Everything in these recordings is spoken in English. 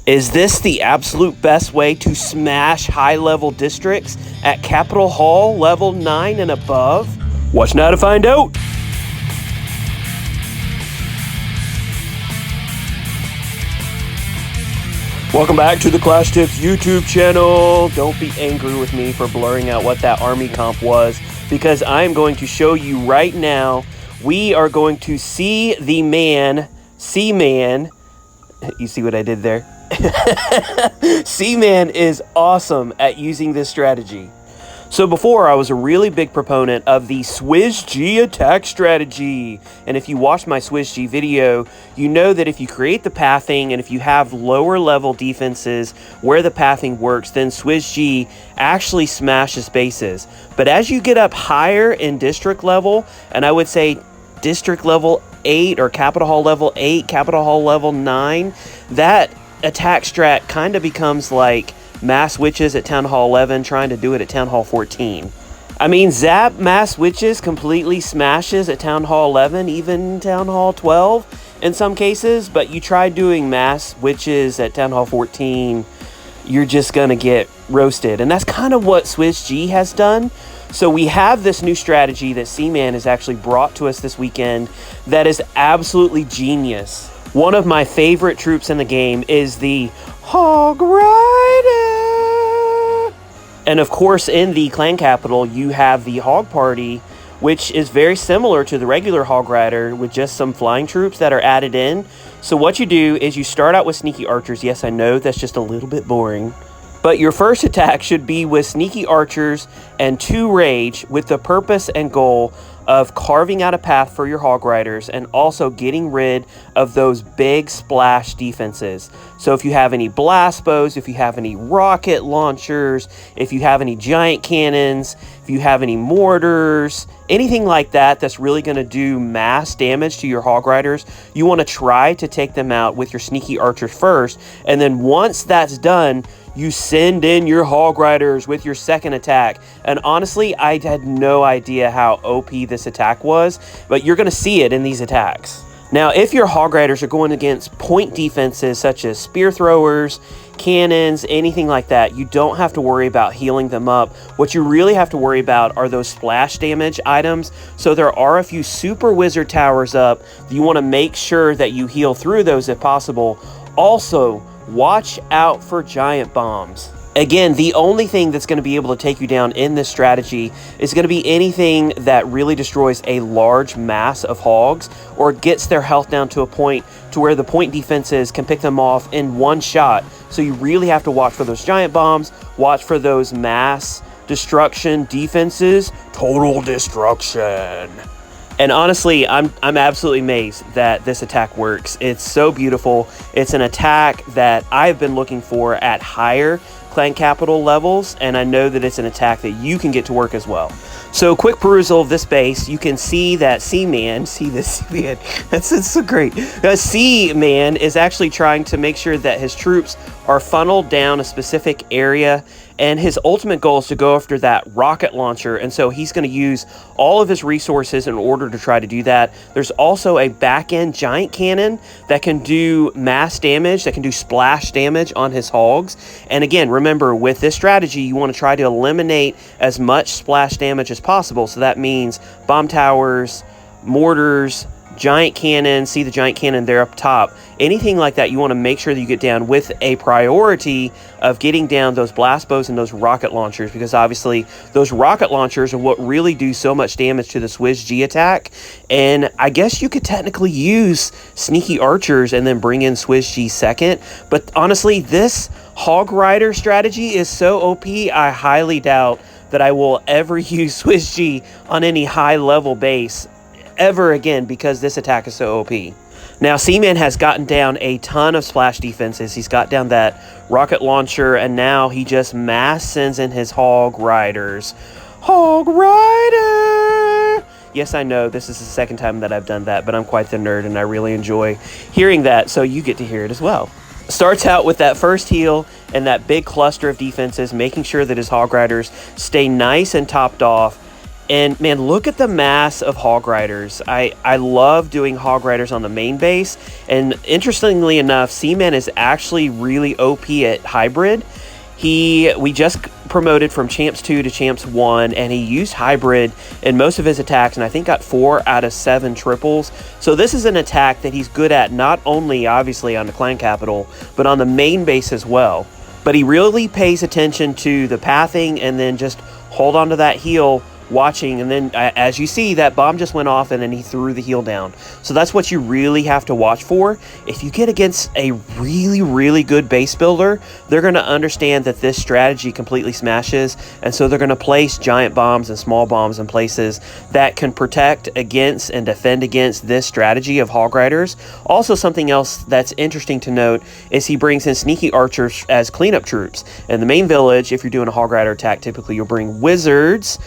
Is this the absolute best way to smash high-level districts at Capitol Hall level 9 and above? Watch now to find out! Welcome back to the Clash Tips YouTube channel. Don't be angry with me for blurring out what that army comp was, because I'm going to show you right now. We are going to see the man, Cman. You see what I did there? Cman is awesome at using this strategy. So before, I was a really big proponent of the Swizz G attack strategy. And if you watched my Swizz G video, you know that if you create the pathing and if you have lower level defenses where the pathing works, then Swizz G actually smashes bases. But as you get up higher in district level, and I would say district level 8 or Capitol Hall level 8, Capitol Hall level 9, that attack strat kind of becomes like mass witches at Town Hall 11 trying to do it at Town Hall 14. I mean, Zap mass witches completely smashes at Town Hall 11, even Town Hall 12 in some cases, but you try doing mass witches at Town Hall 14, you're just gonna get roasted. And that's kind of what Swizz G has done. So we have this new strategy that Cman has actually brought to us this weekend that is absolutely genius. One of my favorite troops in the game is the Hog Rider. And of course, in the clan capital, you have the Hog Party, which is very similar to the regular Hog Rider with just some flying troops that are added in. So what you do is you start out with sneaky archers. Yes, I know that's just a little bit boring. But your first attack should be with sneaky archers and 2 rage with the purpose and goal of carving out a path for your Hog Riders and also getting rid of those big splash defenses. So if you have any blast bows, if you have any rocket launchers, if you have any giant cannons, if you have any mortars, anything like that that's really going to do mass damage to your Hog Riders, you want to try to take them out with your sneaky archers first. And then once that's done, you send in your Hog Riders with your second attack. And honestly, I had no idea how OP this attack was, but you're going to see it in these attacks. Now, if your Hog Riders are going against point defenses such as spear throwers, cannons, anything like that, you don't have to worry about healing them up. What you really have to worry about are those splash damage items. So there are a few super wizard towers up. You want to make sure that you heal through those if possible. Also, watch out for giant bombs. Again, the only thing that's going to be able to take you down in this strategy is going to be anything that really destroys a large mass of hogs or gets their health down to a point to where the point defenses can pick them off in one shot. So you really have to watch for those giant bombs, watch for those mass destruction defenses, total destruction. And honestly, I'm absolutely amazed that this attack works. It's so beautiful. It's an attack that I've been looking for at higher clan capital levels, and I know that it's an attack that you can get to work as well. So quick perusal of this base, you can see that Cman, see this Cman, that's so great. Cman is actually trying to make sure that his troops are funneled down a specific area, and his ultimate goal is to go after that rocket launcher, and so he's going to use all of his resources in order to try to do that. There's also a back-end giant cannon that can do mass damage, that can do splash damage on his hogs. And again, remember, with this strategy, you want to try to eliminate as much splash damage as possible. So that means bomb towers, mortars, giant cannon, see the giant cannon there up top, anything like that, you want to make sure that you get down with a priority of getting down those blast bows and those rocket launchers, because obviously those rocket launchers are what really do so much damage to the Swizz G attack. And I guess you could technically use sneaky archers and then bring in Swizz G second, but honestly, this Hog Rider strategy is so OP, I highly doubt that I will ever use Swizz G on any high level base ever again, because this attack is so OP. Now, Cman has gotten down a ton of splash defenses. He's got down that rocket launcher, and now he just mass sends in his Hog Riders. Hog Rider! Yes, I know this is the second time that I've done that, but I'm quite the nerd, and I really enjoy hearing that, so you get to hear it as well. Starts out with that first heal and that big cluster of defenses, making sure that his Hog Riders stay nice and topped off. And man, look at the mass of Hog Riders. I love doing Hog Riders on the main base. And interestingly enough, Cman is actually really OP at hybrid. We just promoted from Champs 2 to Champs 1, and he used hybrid in most of his attacks, and I think got 4 out of 7 triples. So this is an attack that he's good at, not only obviously on the clan capital, but on the main base as well. But he really pays attention to the pathing and then just hold on to that heal, watching, and then as you see, that bomb just went off and then he threw the heal down. So that's what you really have to watch for. If you get against a really good base builder, they're going to understand that this strategy completely smashes, and so they're going to place giant bombs and small bombs in places that can protect against and defend against this strategy of Hog Riders. Also, something else that's interesting to note is he brings in sneaky archers as cleanup troops. In the main village, if you're doing a Hog Rider attack, typically you'll bring wizards,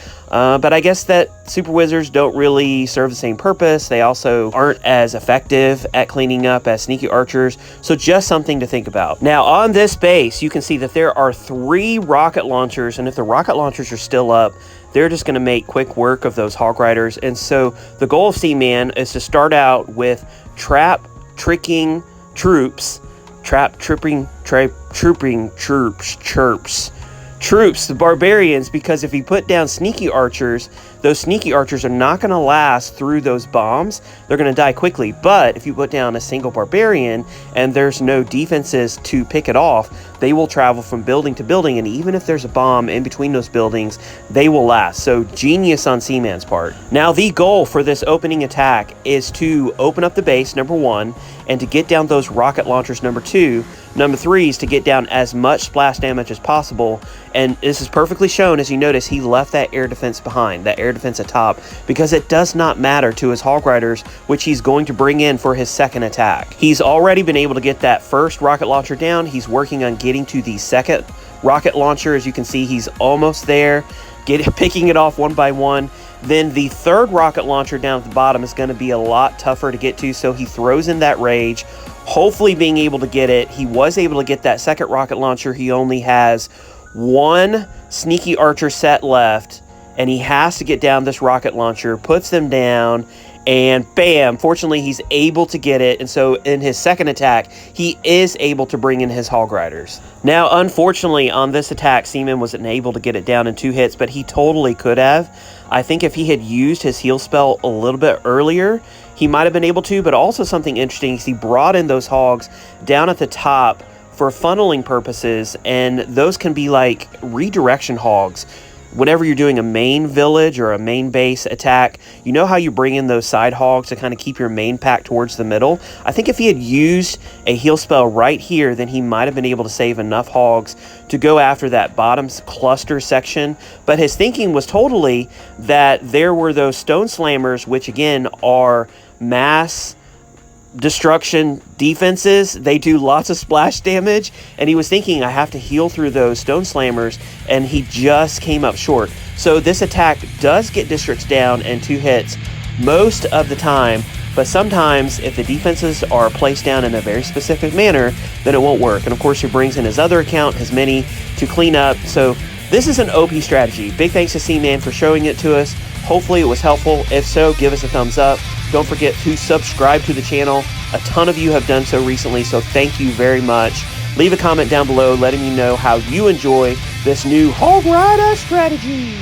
but I guess that super wizards don't really serve the same purpose. They also aren't as effective at cleaning up as sneaky archers, so just something to think about. Now on this base, you can see that there are 3 rocket launchers, and if the rocket launchers are still up, they're just going to make quick work of those Hog Riders. And so the goal of Cman is to start out with trooping troops, the barbarians, because if you put down sneaky archers, those sneaky archers are not going to last through those bombs. They're going to die quickly. But if you put down a single barbarian and there's no defenses to pick it off, they will travel from building to building, and even if there's a bomb in between those buildings, they will last. So genius on Cman's part. Now the goal for this opening attack is to open up the base, number 1, and to get down those rocket launchers, number 2. Number 3 is to get down as much splash damage as possible, and this is perfectly shown. As you notice, he left that air defense behind, that air defense atop, because it does not matter to his Hog Riders, which he's going to bring in for his second attack. He's already been able to get that first rocket launcher down. He's working on getting to the second rocket launcher. As you can see, he's almost there, picking it off one by one. Then the third rocket launcher down at the bottom is going to be a lot tougher to get to, so he throws in that rage, hopefully being able to get it. He was able to get that second rocket launcher. He only has 1 sneaky archer set left, and he has to get down this rocket launcher, puts them down, and bam, fortunately he's able to get it. And so in his second attack, he is able to bring in his Hog Riders. Now unfortunately on this attack, Cman wasn't able to get it down in 2 hits, but he totally could have. I think if he had used his heal spell a little bit earlier, he might have been able to. But also something interesting is he brought in those hogs down at the top for funneling purposes, and those can be like redirection hogs. Whenever you're doing a main village or a main base attack, you know how you bring in those side hogs to kind of keep your main pack towards the middle? I think if he had used a heal spell right here, then he might have been able to save enough hogs to go after that bottom cluster section. But his thinking was totally that there were those stone slammers, which again are mass destruction defenses. They do lots of splash damage, and he was thinking, I have to heal through those stone slammers, and he just came up short. So this attack does get districts down in 2 hits most of the time, but sometimes if the defenses are placed down in a very specific manner, then it won't work. And of course he brings in his other account, his mini, to clean up. So this is an OP strategy. Big thanks to Cman for showing it to us. Hopefully it was helpful. If so, give us a thumbs up. Don't forget to subscribe to the channel. A ton of you have done so recently, so thank you very much. Leave a comment down below letting me know how you enjoy this new Hog Rider strategy.